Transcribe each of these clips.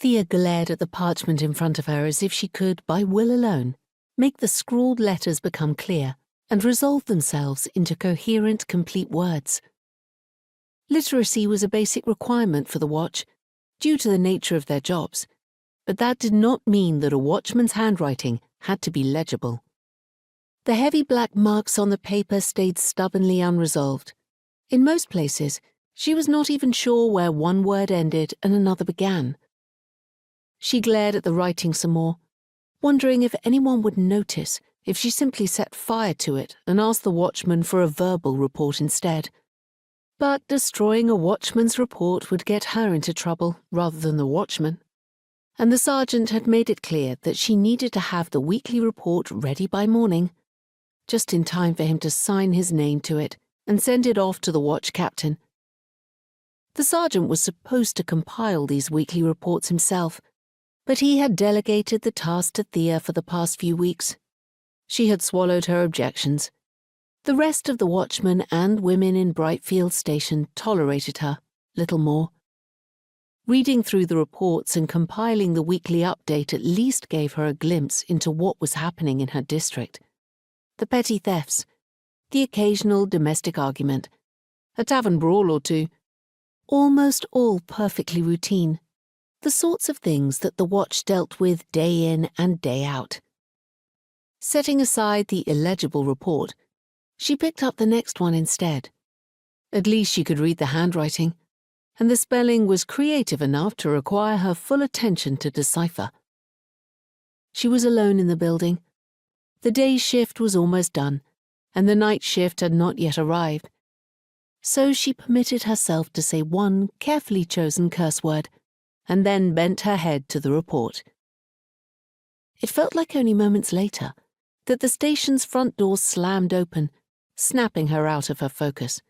Thea glared at the parchment in front of her as if she could, by will alone, make the scrawled letters become clear and resolve themselves into coherent, complete words. Literacy was a basic requirement for the watch, due to the nature of their jobs, but that did not mean that a watchman's handwriting had to be legible. The heavy black marks on the paper stayed stubbornly unresolved. In most places, she was not even sure where one word ended and another began. She glared at the writing some more, wondering if anyone would notice if she simply set fire to it and asked the watchman for a verbal report instead. But destroying a watchman's report would get her into trouble rather than the watchman. And the sergeant had made it clear that she needed to have the weekly report ready by morning, just in time for him to sign his name to it and send it off to the watch captain. The sergeant was supposed to compile these weekly reports himself, but he had delegated the task to Thea for the past few weeks. She had swallowed her objections. The rest of the watchmen and women in Brightfield Station tolerated her, little more. Reading through the reports and compiling the weekly update at least gave her a glimpse into what was happening in her district. The petty thefts, the occasional domestic argument, a tavern brawl or two, almost all perfectly routine, the sorts of things that the watch dealt with day in and day out. Setting aside the illegible report, she picked up the next one instead. At least she could read the handwriting, and the spelling was creative enough to require her full attention to decipher. She was alone in the building. The day's shift was almost done, and the night shift had not yet arrived. So she permitted herself to say one carefully chosen curse word, and then bent her head to the report. It felt like only moments later that the station's front door slammed open, snapping her out of her focus.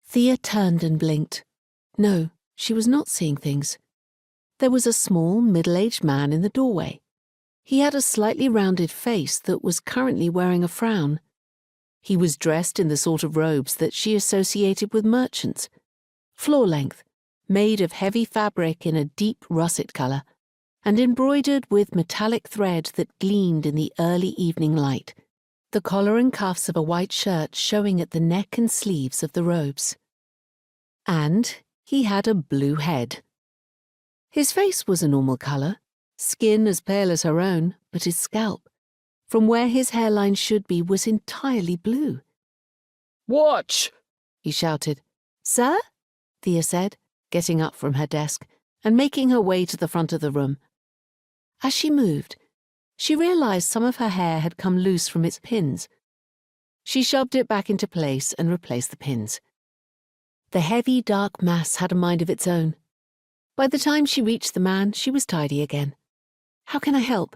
Thea turned and blinked. No, she was not seeing things. There was a small, middle-aged man in the doorway. He had a slightly rounded face that was currently wearing a frown. He was dressed in the sort of robes that she associated with merchants, floor-length, made of heavy fabric in a deep russet colour, and embroidered with metallic thread that gleamed in the early evening light, the collar and cuffs of a white shirt showing at the neck and sleeves of the robes. And he had a blue head. His face was a normal colour, skin as pale as her own, but his scalp, from where his hairline should be, was entirely blue. "Watch!" he shouted. "Sir?" Thea said, getting up from her desk and making her way to the front of the room. As she moved, she realized some of her hair had come loose from its pins. She shoved it back into place and replaced the pins. The heavy, dark mass had a mind of its own. By the time she reached the man, she was tidy again. "How can I help?"